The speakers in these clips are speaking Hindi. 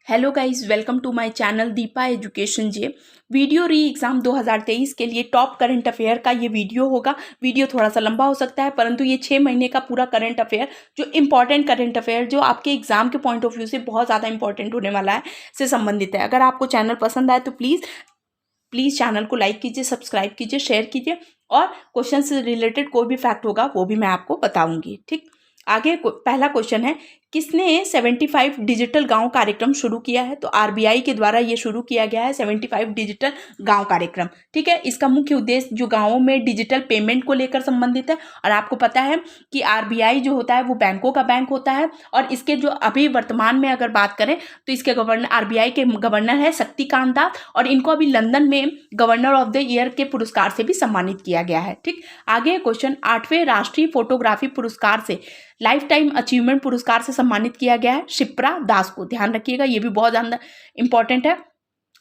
Hello guys, welcome to my channel Deepa education जे। वीडियो री एग्ज़ाम 2023 के लिए टॉप करंट अफेयर का ये वीडियो होगा। वीडियो थोड़ा सा लंबा हो सकता है, परंतु ये 6 महीने का पूरा करंट अफेयर, जो इंपॉर्टेंट करंट अफेयर जो आपके एग्जाम के पॉइंट ऑफ व्यू से बहुत ज़्यादा इंपॉर्टेंट होने वाला है, से संबंधित है। अगर आपको चैनल पसंद आए तो प्लीज़ चैनल को लाइक कीजिए, सब्सक्राइब कीजिए, शेयर कीजिए, और क्वेश्चन से रिलेटेड कोई भी फैक्ट होगा वो भी मैं आपको बताऊंगी। ठीक, आगे पहला क्वेश्चन है, किसने 75 डिजिटल गांव कार्यक्रम शुरू किया है? तो आरबीआई के द्वारा ये शुरू किया गया है 75 डिजिटल गांव कार्यक्रम। ठीक है, इसका मुख्य उद्देश्य जो गांवों में डिजिटल पेमेंट को लेकर संबंधित है। और आपको पता है कि आरबीआई जो होता है वो बैंकों का बैंक होता है, और इसके जो अभी वर्तमान में अगर बात करें तो इसके गवर्नर, आरबीआई के गवर्नर है शक्तिकांत दास, और इनको अभी लंदन में गवर्नर ऑफ द ईयर के पुरस्कार से भी सम्मानित किया गया है। ठीक, आगे क्वेश्चन, 8वें राष्ट्रीय फोटोग्राफी पुरस्कार से, लाइफ टाइम अचीवमेंट पुरस्कार से सम्मानित किया गया है शिप्रा दास को। ध्यान रखिएगा, ये भी बहुत ज़्यादा इंपॉर्टेंट है।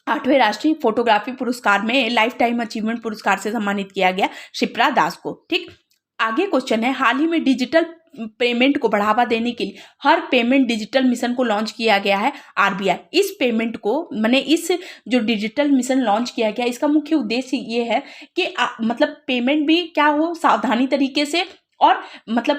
8वें राष्ट्रीय फोटोग्राफी पुरस्कार में लाइफ टाइम अचीवमेंट पुरस्कार से सम्मानित किया गया शिप्रा दास को। ठीक, आगे क्वेश्चन है, हाल ही में डिजिटल पेमेंट को बढ़ावा देने के लिए हर पेमेंट डिजिटल मिशन को लॉन्च किया गया है आरबीआई। इस पेमेंट को इस जो डिजिटल मिशन लॉन्च किया गया, इसका मुख्य उद्देश्य ये है कि मतलब पेमेंट भी क्या हो, सावधानी तरीके से, और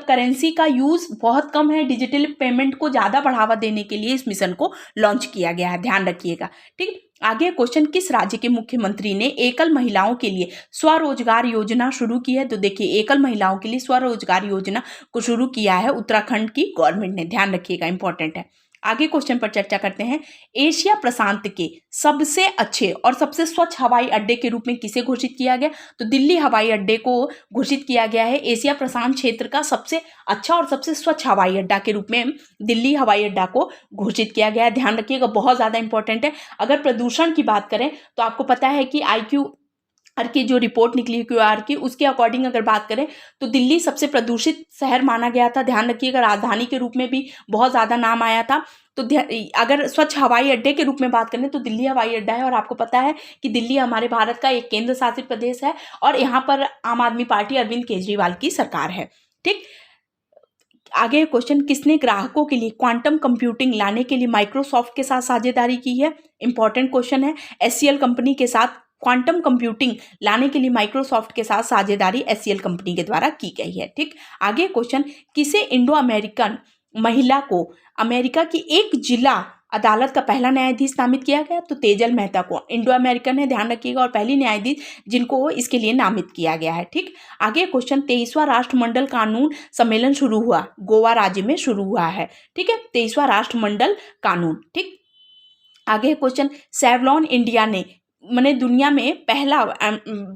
करेंसी का यूज़ बहुत कम है। डिजिटल पेमेंट को ज़्यादा बढ़ावा देने के लिए इस मिशन को लॉन्च किया गया है, ध्यान रखिएगा। ठीक, आगे क्वेश्चन, किस राज्य के मुख्यमंत्री ने एकल महिलाओं के लिए स्वरोजगार योजना शुरू की है? तो देखिए, एकल महिलाओं के लिए स्वरोजगार योजना को शुरू किया है उत्तराखंड की गवर्नमेंट ने, ध्यान रखिएगा, इंपॉर्टेंट है। आगे क्वेश्चन पर चर्चा करते हैं, एशिया प्रशांत के सबसे अच्छे और सबसे स्वच्छ हवाई अड्डे के रूप में किसे घोषित किया गया? तो दिल्ली हवाई अड्डे को घोषित किया गया है एशिया प्रशांत क्षेत्र का सबसे अच्छा और सबसे स्वच्छ हवाई अड्डा के रूप में दिल्ली हवाई अड्डा को घोषित किया गया है। ध्यान रखिएगा, बहुत ज़्यादा इंपॉर्टेंट है। अगर प्रदूषण की बात करें तो आपको पता है कि IQR की जो रिपोर्ट निकली QR की, उसके अकॉर्डिंग अगर बात करें तो दिल्ली सबसे प्रदूषित शहर माना गया था। ध्यान रखिएगा, राजधानी के रूप में भी बहुत ज़्यादा नाम आया था। तो अगर स्वच्छ हवाई अड्डे के रूप में बात करें तो दिल्ली हवाई अड्डा है। और आपको पता है कि दिल्ली हमारे भारत का एक केंद्र शासित प्रदेश है, और यहाँ पर आम आदमी पार्टी अरविंद केजरीवाल की सरकार है। ठीक, आगे क्वेश्चन, किसने ग्राहकों के लिए क्वांटम कंप्यूटिंग लाने के लिए माइक्रोसॉफ्ट के साथ साझेदारी की है? इंपॉर्टेंट क्वेश्चन है। HCL कंपनी के साथ क्वांटम कंप्यूटिंग लाने के लिए माइक्रोसॉफ्ट के साथ साझेदारी HCL कंपनी के द्वारा की गई है। ठीक, आगे क्वेश्चन, किसे इंडो अमेरिकन महिला को अमेरिका की एक जिला अदालत का पहला न्यायाधीश नामित किया गया? तो तेजल मेहता को। इंडो अमेरिकन है, ध्यान रखिएगा, और पहली न्यायाधीश जिनको इसके लिए नामित किया गया है। ठीक, आगे क्वेश्चन, 23वां राष्ट्रमंडल कानून सम्मेलन शुरू हुआ, गोवा राज्य में शुरू हुआ है। ठीक है, 23वां राष्ट्रमंडल कानून। ठीक, आगे क्वेश्चन, सेवलॉन इंडिया ने दुनिया में पहला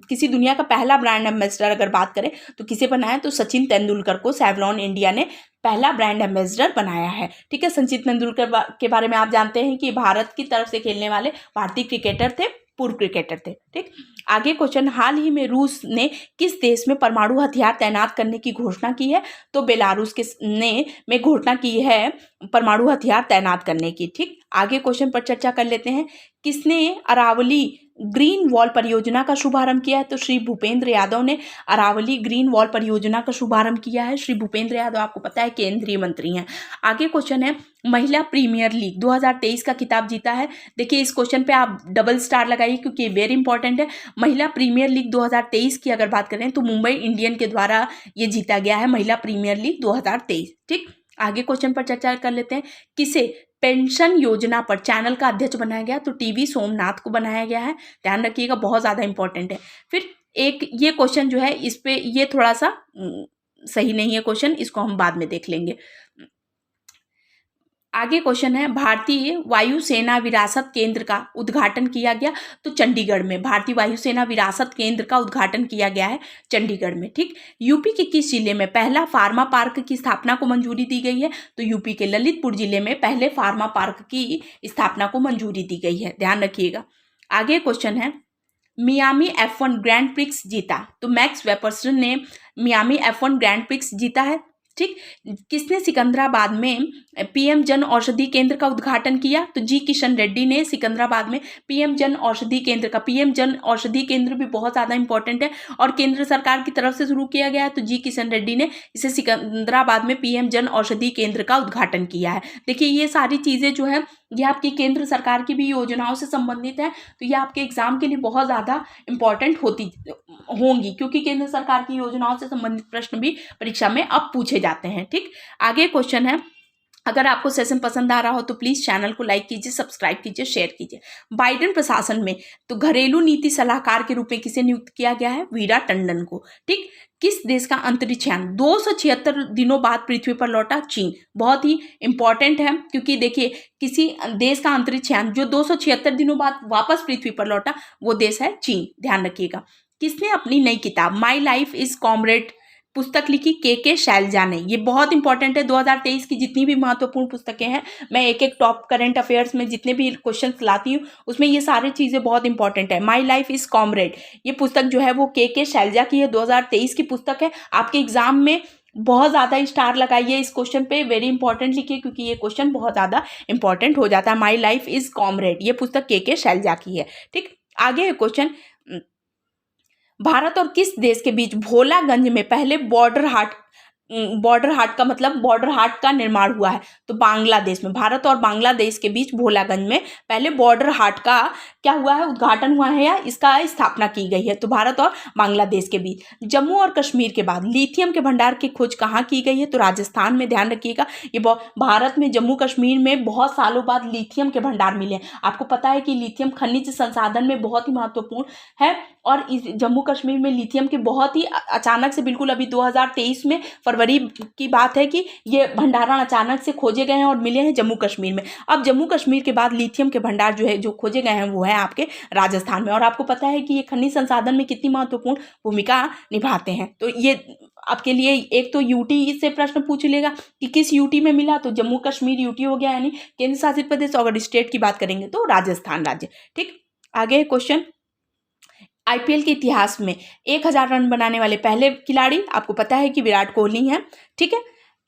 किसी दुनिया का पहला ब्रांड एम्बेसडर अगर बात करें तो किसे बनाया? तो सचिन तेंदुलकर को सेवलॉन इंडिया ने पहला ब्रांड एम्बेसडर बनाया है। ठीक है, सचिन तेंदुलकर के बारे में आप जानते हैं कि भारत की तरफ से खेलने वाले भारतीय क्रिकेटर थे, पूर्व क्रिकेटर थे। ठीक, आगे क्वेश्चन, हाल ही में रूस ने किस देश में परमाणु हथियार तैनात करने की घोषणा की है? तो बेलारूस ने घोषणा की है परमाणु हथियार तैनात करने की। ठीक, आगे क्वेश्चन पर चर्चा कर लेते हैं, किसने अरावली ग्रीन वॉल परियोजना का शुभारंभ किया है? तो श्री भूपेंद्र यादव ने अरावली ग्रीन वॉल परियोजना का शुभारंभ किया है। श्री भूपेंद्र यादव आपको पता है केंद्रीय मंत्री हैं। आगे क्वेश्चन है, महिला प्रीमियर लीग 2023 का खिताब जीता है। देखिए, इस क्वेश्चन पे आप डबल स्टार लगाइए क्योंकि वेरी इंपॉर्टेंट है। महिला प्रीमियर लीग 2023 की अगर बात करें तो मुंबई इंडियन के द्वारा ये जीता गया है, महिला प्रीमियर लीग 2023। ठीक, आगे क्वेश्चन पर चर्चा कर लेते हैं, किसे पेंशन योजना पर चैनल का अध्यक्ष बनाया गया? तो टीवी सोमनाथ को बनाया गया है। ध्यान रखिएगा, बहुत ज़्यादा इंपॉर्टेंट है। फिर एक ये क्वेश्चन जो है, इस पे ये थोड़ा सा सही नहीं है क्वेश्चन, इसको हम बाद में देख लेंगे। आगे क्वेश्चन है, भारतीय वायुसेना विरासत केंद्र का उद्घाटन किया गया? तो चंडीगढ़ में भारतीय वायुसेना विरासत केंद्र का उद्घाटन किया गया है चंडीगढ़ में। ठीक, यूपी के किस जिले में पहला फार्मा पार्क की स्थापना को मंजूरी दी गई है? तो यूपी के ललितपुर जिले में पहले फार्मा पार्क की स्थापना को मंजूरी दी गई है, ध्यान रखिएगा। आगे क्वेश्चन है, मियामी F1 ग्रैंड प्रिक्स जीता? तो मैक्स वेपर्सन ने मियामी F1 ग्रैंड प्रिक्स जीता है। ठीक, किसने सिकंदराबाद में PM जन औषधि केंद्र का उद्घाटन किया? तो जी किशन रेड्डी ने सिकंदराबाद में PM जन औषधि केंद्र का, PM जन औषधि केंद्र भी बहुत ज़्यादा इंपॉर्टेंट है और केंद्र सरकार की तरफ से शुरू किया गया है। तो जी किशन रेड्डी ने इसे सिकंदराबाद में PM जन औषधि केंद्र का उद्घाटन किया है। देखिए, ये सारी चीज़ें जो है ये आपकी केंद्र सरकार की भी योजनाओं से संबंधित है, तो ये आपके एग्जाम के लिए बहुत ज़्यादा इंपॉर्टेंट होती होंगी, क्योंकि केंद्र सरकार की योजनाओं से संबंधित प्रश्न भी परीक्षा में अब पूछे जाते हैं। ठीक, आगे क्वेश्चन है, अगर आपको सेशन पसंद आ रहा हो तो प्लीज़ चैनल को लाइक कीजिए, सब्सक्राइब कीजिए, शेयर कीजिए। बाइडेन प्रशासन में तो घरेलू नीति सलाहकार के रूप में किसे नियुक्त किया गया है? वीरा टंडन को। ठीक, किस देश का अंतरिक्ष यान 276 दिनों बाद पृथ्वी पर लौटा? चीन। बहुत ही इंपॉर्टेंट है, क्योंकि देखिए किसी देश का अंतरिक्ष यान जो 276 दिनों बाद वापस पृथ्वी पर लौटा वो देश है चीन, ध्यान रखिएगा। किसने अपनी नई किताब माई लाइफ इज कॉमरेड पुस्तक लिखी? के शैलजा ने। ये बहुत इंपॉर्टेंट है। 2023 की जितनी भी महत्वपूर्ण पुस्तकें हैं, मैं एक एक टॉप करंट अफेयर्स में जितने भी क्वेश्चंस लाती हूँ उसमें ये सारी चीज़ें बहुत इंपॉर्टेंट है। माई लाइफ इज कॉमरेड, ये पुस्तक जो है वो के शैलजा की है, 2023 की पुस्तक है। आपके एग्जाम में बहुत ज़्यादा स्टार लगाइए इस क्वेश्चन पे, वेरी इंपॉर्टेंट लिखिए, क्योंकि ये क्वेश्चन बहुत ज़्यादा इंपॉर्टेंट हो जाता है। माई लाइफ इज कॉमरेड, ये पुस्तक के शैलजा की है। ठीक, आगे क्वेश्चन, भारत और किस देश के बीच भोलागंज में पहले बॉर्डर हाट का मतलब बॉर्डर हाट का निर्माण हुआ है? तो बांग्लादेश में। भारत और बांग्लादेश के बीच भोलागंज में पहले बॉर्डर हाट का क्या हुआ है? उद्घाटन हुआ है या इसका स्थापना की गई है? तो भारत और बांग्लादेश के बीच। जम्मू और कश्मीर के बाद लिथियम के भंडार की खोज कहाँ की गई है? तो राजस्थान में, ध्यान रखिएगा। ये भारत में जम्मू कश्मीर में बहुत सालों बाद लिथियम के भंडार मिले। आपको पता है कि लिथियम खनिज संसाधन में बहुत ही महत्वपूर्ण है, और इस जम्मू कश्मीर में लिथियम के बहुत ही अचानक से, बिल्कुल अभी 2023 में फरवरी की बात है कि ये भंडारण अचानक से खोजे गए हैं और मिले हैं जम्मू कश्मीर में। अब जम्मू कश्मीर के बाद लिथियम के भंडार जो है जो खोजे गए हैं वो है आपके राजस्थान में। और आपको पता है कि ये खनिज संसाधन में कितनी महत्वपूर्ण भूमिका निभाते हैं। तो ये आपके लिए एक तो यूटी से प्रश्न पूछ लेगा कि किस यूटी में मिला, तो जम्मू कश्मीर यूटी हो गया, यानी केंद्र शासित प्रदेश। अगर स्टेट की बात करेंगे तो राजस्थान राज्य। ठीक, आगे क्वेश्चन, आईपीएल के इतिहास में 1000 रन बनाने वाले पहले खिलाड़ी आपको पता है कि विराट कोहली हैं। ठीक है,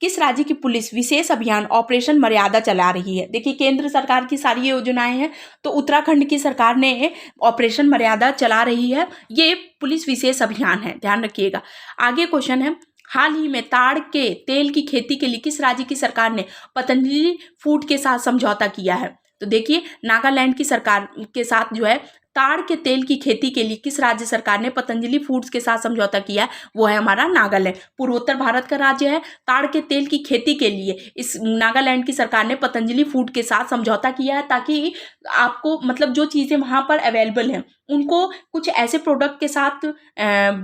किस राज्य की पुलिस विशेष अभियान ऑपरेशन मर्यादा चला रही है? देखिए केंद्र सरकार की सारी योजनाएं हैं, तो उत्तराखंड की सरकार ने ऑपरेशन मर्यादा चला रही है, ये पुलिस विशेष अभियान है, ध्यान रखिएगा। आगे क्वेश्चन है, हाल ही में ताड़ के तेल की खेती के लिए किस राज्य की सरकार ने पतंजलि फूड के साथ समझौता किया है? तो देखिए नागालैंड की सरकार के साथ जो है ताड़ के तेल की खेती के लिए किस राज्य सरकार ने पतंजलि फूड्स के साथ समझौता किया है? वो है हमारा नागालैंड, पूर्वोत्तर भारत का राज्य है। ताड़ के तेल की खेती के लिए इस नागालैंड की सरकार ने पतंजलि फूड के साथ समझौता किया है, ताकि आपको मतलब जो चीज़ें वहाँ पर अवेलेबल हैं उनको कुछ ऐसे प्रोडक्ट के साथ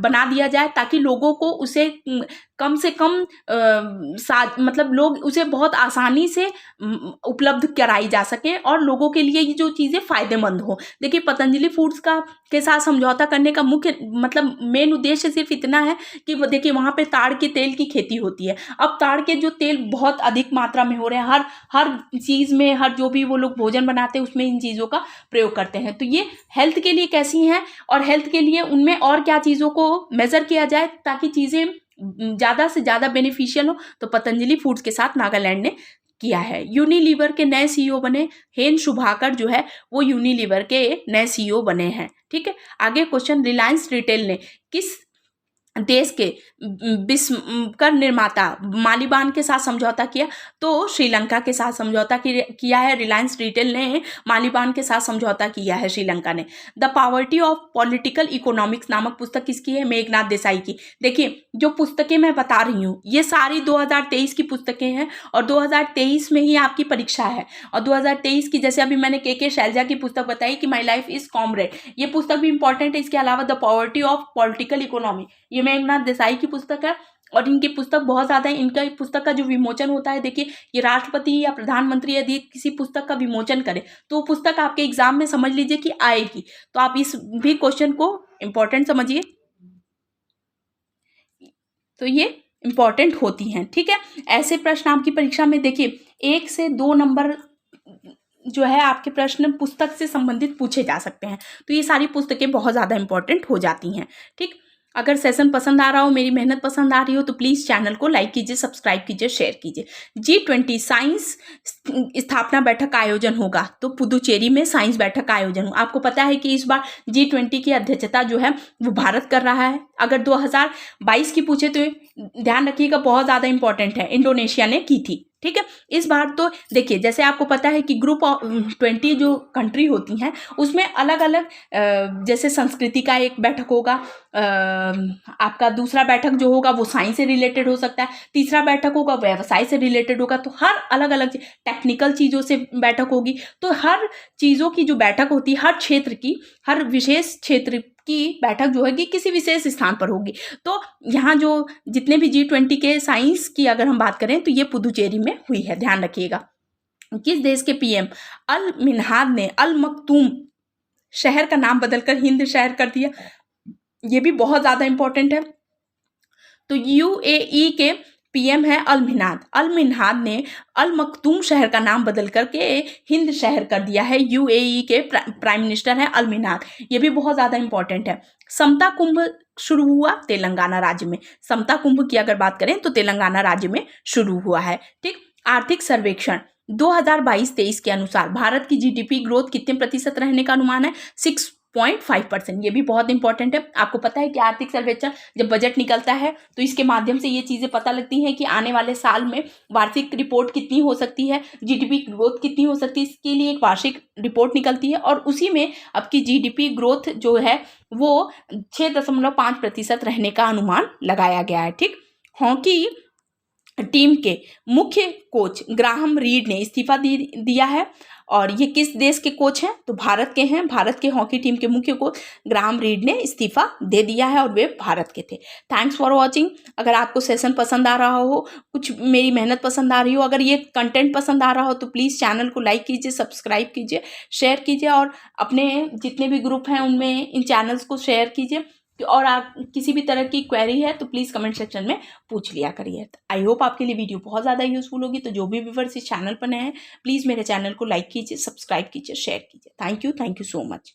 बना दिया जाए ताकि लोगों को उसे कम से कम मतलब लोग उसे बहुत आसानी से उपलब्ध कराई जा सके और लोगों के लिए ये जो चीज़ें फ़ायदेमंद हो। देखिए पतंजलि फूड्स के साथ समझौता करने का मुख्य मतलब मेन उद्देश्य सिर्फ इतना है कि देखिए वहाँ पे ताड़ के तेल की खेती होती है। अब ताड़ के जो तेल बहुत अधिक मात्रा में हो रहे हैं, हर चीज़ में, हर जो भी वो लोग भोजन बनाते हैं उसमें इन चीज़ों का प्रयोग करते हैं। तो ये हेल्थ के लिए कैसी हैं और हेल्थ के लिए उनमें और क्या चीज़ों को मेज़र किया जाए ताकि चीज़ें ज़्यादा से ज़्यादा बेनिफिशियल हो, तो पतंजलि फूड्स के साथ नागालैंड ने किया है। यूनिलीवर के नए सीईओ बने हेन शुभाकर जो है वो यूनिलीवर के नए सीईओ बने हैं। ठीक है, आगे क्वेश्चन, रिलायंस रिटेल ने किस देश के बिस्कर निर्माता मालिबान के साथ समझौता किया? तो श्रीलंका के साथ समझौता किया है। रिलायंस रिटेल ने मालिबान के साथ समझौता किया है श्रीलंका ने। The poverty of political economics नामक पुस्तक किसकी है? मेघनाथ देसाई की। देखिए जो पुस्तकें मैं बता रही हूँ ये सारी 2023 की पुस्तकें हैं और 2023 में ही आपकी परीक्षा है। और 2023 की जैसे अभी मैंने के शैलजा की पुस्तक बताई कि माई लाइफ इज कॉमरेड, ये पुस्तक भी इंपॉर्टेंट है। इसके अलावा the poverty of political economy, ये मेघनाथ देसाई की पुस्तक है और इनकी पुस्तक बहुत ज़्यादा है। इनका पुस्तक का जो विमोचन होता है, देखिए ये राष्ट्रपति या प्रधानमंत्री यदि किसी पुस्तक का विमोचन करे तो पुस्तक आपके एग्जाम में समझ लीजिए कि आएगी। तो आप इस भी क्वेश्चन को इम्पोर्टेंट समझिए, तो ये इम्पॉर्टेंट होती हैं। ठीक है, ऐसे प्रश्न आपकी परीक्षा में देखिए 1 से 2 नंबर जो है आपके प्रश्न पुस्तक से संबंधित पूछे जा सकते हैं। तो ये सारी पुस्तकें बहुत ज़्यादा इंपॉर्टेंट हो जाती हैं। ठीक, अगर सेशन पसंद आ रहा हो, मेरी मेहनत पसंद आ रही हो तो प्लीज़ चैनल को लाइक कीजिए, सब्सक्राइब कीजिए, शेयर कीजिए। G20 साइंस स्थापना बैठक का आयोजन होगा, तो पुदुचेरी में साइंस बैठक का आयोजन हो। आपको पता है कि इस बार G20 की अध्यक्षता जो है वो भारत कर रहा है। अगर 2022 की पूछे तो ध्यान रखिएगा, बहुत ज़्यादा इंपॉर्टेंट है, इंडोनेशिया ने की थी। ठीक है, इस बार तो देखिए जैसे आपको पता है कि ग्रुप ऑफ 20 जो कंट्री होती हैं उसमें अलग अलग जैसे संस्कृति का एक बैठक होगा, आपका दूसरा बैठक जो होगा वो साइंस से रिलेटेड हो सकता है, तीसरा बैठक होगा व्यवसाय से रिलेटेड होगा, तो हर अलग अलग टेक्निकल चीज़ों से बैठक होगी। तो हर चीज़ों की जो बैठक होती है, हर क्षेत्र की, हर विशेष क्षेत्र की बैठक जो होगी किसी विशेष स्थान पर होगी। तो यहाँ जो जितने भी G20 के साइंस की अगर हम बात करें तो ये पुदुचेरी में हुई है, ध्यान रखिएगा। किस देश के पीएम अल मिन्हाद ने अल मखदूम शहर का नाम बदलकर हिंद शहर कर दिया? ये भी बहुत ज़्यादा इंपॉर्टेंट है। तो यूएई के पीएम है अल मिन्हाद। अल मिन्हाद ने अल मखदूम शहर का नाम बदल करके हिंद शहर कर दिया है। यूएई के प्राइम मिनिस्टर हैं अल मिन्हाद। ये भी बहुत ज़्यादा इंपॉर्टेंट है। समता कुंभ शुरू हुआ तेलंगाना राज्य में। समता कुंभ की अगर बात करें तो तेलंगाना राज्य में शुरू हुआ है। ठीक, आर्थिक सर्वेक्षण 2022-23 के अनुसार भारत की जीडीपी ग्रोथ कितने प्रतिशत रहने का अनुमान है? 6.5%। ये भी बहुत इंपॉर्टेंट है। आपको पता है कि आर्थिक सर्वेक्षण जब बजट निकलता है तो इसके माध्यम से ये चीज़ें पता लगती हैं कि आने वाले साल में वार्षिक रिपोर्ट कितनी हो सकती है, जीडीपी ग्रोथ कितनी हो सकती है, इसके लिए एक वार्षिक रिपोर्ट निकलती है और उसी में अब की जीडीपी ग्रोथ जो है वो 6.5% रहने का अनुमान लगाया गया है। ठीक, हॉकी टीम के मुख्य कोच ग्राहम रीड ने इस्तीफा दिया है। और ये किस देश के कोच हैं? तो भारत के हैं। भारत के हॉकी टीम के मुख्य कोच ग्राहम रीड ने इस्तीफा दे दिया है और वे भारत के थे। Thanks for watching. अगर आपको सेशन पसंद आ रहा हो, कुछ मेरी मेहनत पसंद आ रही हो, अगर ये कंटेंट पसंद आ रहा हो तो प्लीज़ चैनल को लाइक कीजिए, सब्सक्राइब कीजिए, शेयर कीजिए और अपने जितने भी ग्रुप हैं उनमें इन चैनल्स को शेयर कीजिए। और आप किसी भी तरह की क्वेरी है तो प्लीज़ कमेंट सेक्शन में पूछ लिया करिए। आई होप आपके लिए वीडियो बहुत ज़्यादा यूजफुल होगी। तो जो भी व्यूअर्स इस चैनल पर नए हैं प्लीज़ मेरे चैनल को लाइक कीजिए, सब्सक्राइब कीजिए, शेयर कीजिए। Thank you so much.